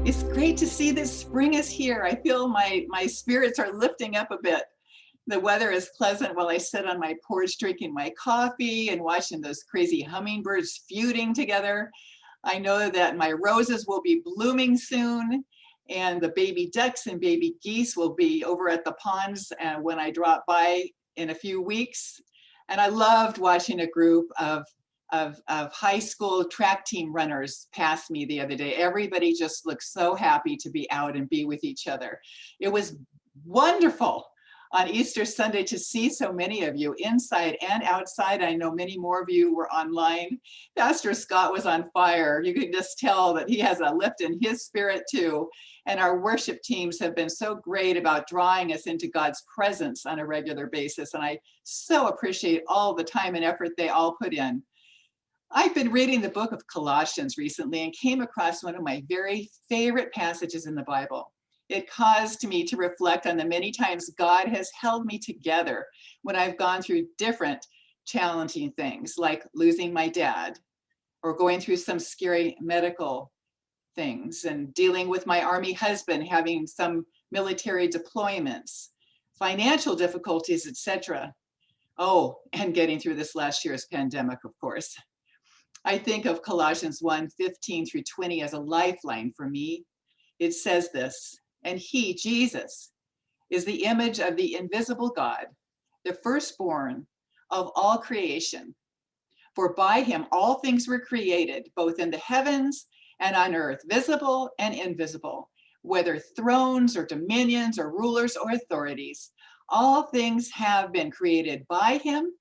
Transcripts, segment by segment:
It's great to see that spring is here. I feel my spirits are lifting up a bit. The weather is pleasant while I sit on my porch drinking my coffee and watching those crazy hummingbirds feuding together. I know that my roses will be blooming soon, and the baby ducks and baby geese will be over at the ponds when I drop by in a few weeks. And I loved watching a group of high school track team runners pass me the other day. Everybody just looked so happy to be out and be with each other. It was wonderful on Easter Sunday to see so many of you inside and outside. I know many more of you were online. Pastor Scott was on fire. You can just tell that he has a lift in his spirit too. And our worship teams have been so great about drawing us into God's presence on a regular basis. And I so appreciate all the time and effort they all put in. I've been reading the book of Colossians recently and came across one of my very favorite passages in the Bible. It caused me to reflect on the many times God has held me together when I've gone through different challenging things, like losing my dad, or going through some scary medical things, and dealing with my Army husband having some military deployments, financial difficulties, etc. Oh, and getting through this last year's pandemic, of course. I think of Colossians 1:15 through 20 as a lifeline for me. It says this, and he, Jesus, is the image of the invisible God, the firstborn of all creation. For by him all things were created, both in the heavens and on earth, visible and invisible, whether thrones or dominions or rulers or authorities. All things have been created by him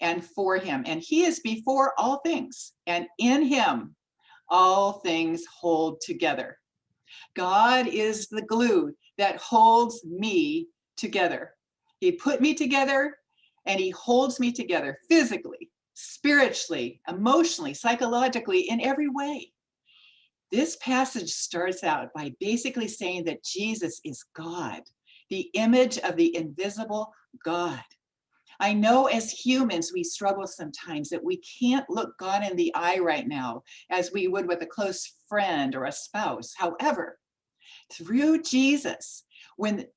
and for him. And he is before all things, and in him all things hold together. God is the glue that holds me together. He put me together, and he holds me together physically, spiritually, emotionally, psychologically, in every way. This passage starts out by basically saying that Jesus is God, the image of the invisible God. I know as humans, we struggle sometimes that we can't look God in the eye right now as we would with a close friend or a spouse. However, through Jesus, when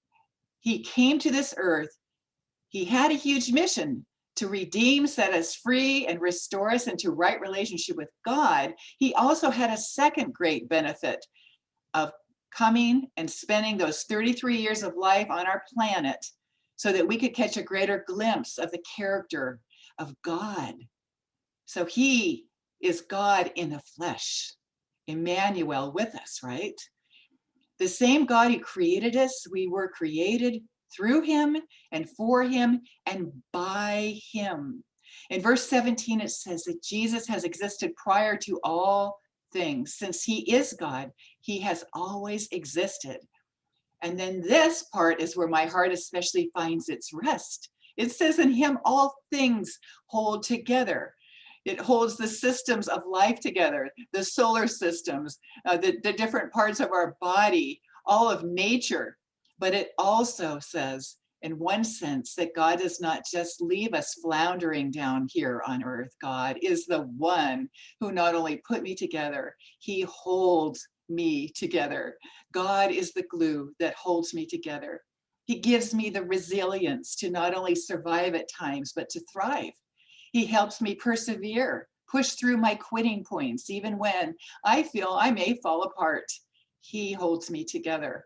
he came to this earth, he had a huge mission to redeem, set us free, and restore us into right relationship with God. He also had a second great benefit of coming and spending those 33 years of life on our planet so that we could catch a greater glimpse of the character of God. So he is God in the flesh, Emmanuel with us, right? The same God who created us, we were created through him and for him and by him. In verse 17, it says that Jesus has existed prior to all things. Since he is God, he has always existed. And then this part is where my heart especially finds its rest. It says in him, all things hold together. It holds the systems of life together, the solar systems, the different parts of our body, all of nature. But it also says, in one sense, that God does not just leave us floundering down here on earth. God is the one who not only put me together, he holds me together. God is the glue that holds me together. He gives me the resilience to not only survive at times, but to thrive. He helps me persevere, push through my quitting points, even when I feel I may fall apart. He holds me together.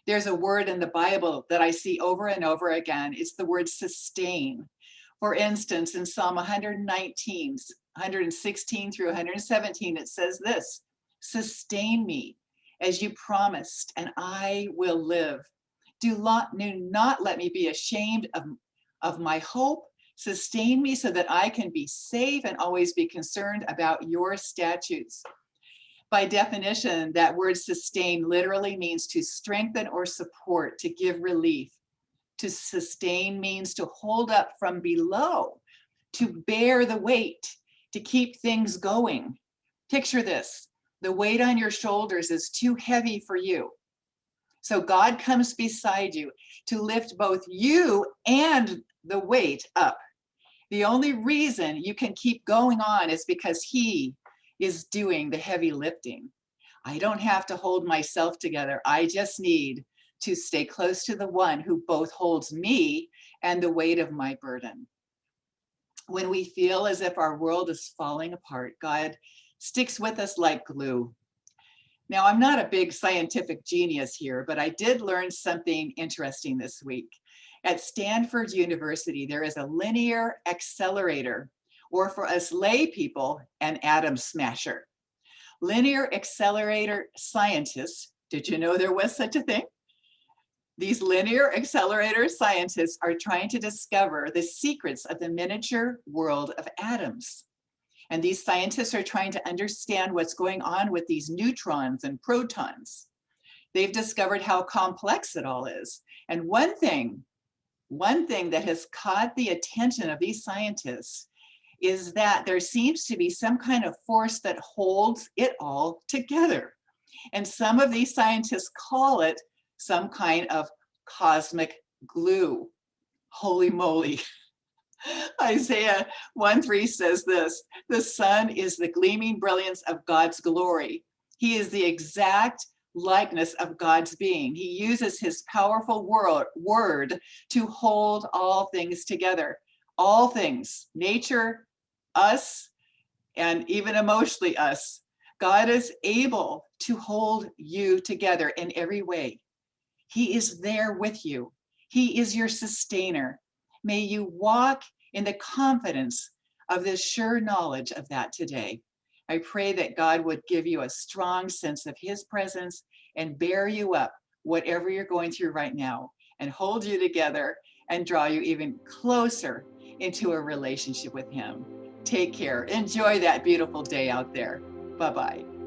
There's a word in the Bible that I see over and over again. It's the word sustain. For instance, in Psalm 119, 116 through 117, it says this, sustain me as you promised, and I will live. Do not let me be ashamed of my hope. Sustain me so that I can be safe and always be concerned about your statutes. By definition, that word sustain literally means to strengthen or support, to give relief. To sustain means to hold up from below, to bear the weight, to keep things going. Picture this. The weight on your shoulders is too heavy for you. So God comes beside you to lift both you and the weight up. The only reason you can keep going on is because he is doing the heavy lifting. I don't have to hold myself together. I just need to stay close to the one who both holds me and the weight of my burden. When we feel as if our world is falling apart, God sticks with us like glue. Now, I'm not a big scientific genius here, but I did learn something interesting this week. At Stanford University, there is a linear accelerator, or for us lay people, an atom smasher. Linear accelerator scientists, did you know there was such a thing? These linear accelerator scientists are trying to discover the secrets of the miniature world of atoms. And these scientists are trying to understand what's going on with these neutrons and protons. They've discovered how complex it all is. And one thing that has caught the attention of these scientists is that there seems to be some kind of force that holds it all together. And some of these scientists call it some kind of cosmic glue. Holy moly. Isaiah 1:3 says this, the sun is the gleaming brilliance of God's glory. He is the exact likeness of God's being. He uses his powerful word to hold all things together. All things, nature, us, and even emotionally us. God is able to hold you together in every way. He is there with you. He is your sustainer. May you walk in the confidence of this sure knowledge of that today. I pray that God would give you a strong sense of his presence and bear you up, whatever you're going through right now, and hold you together and draw you even closer into a relationship with him. Take care. Enjoy that beautiful day out there. Bye-bye.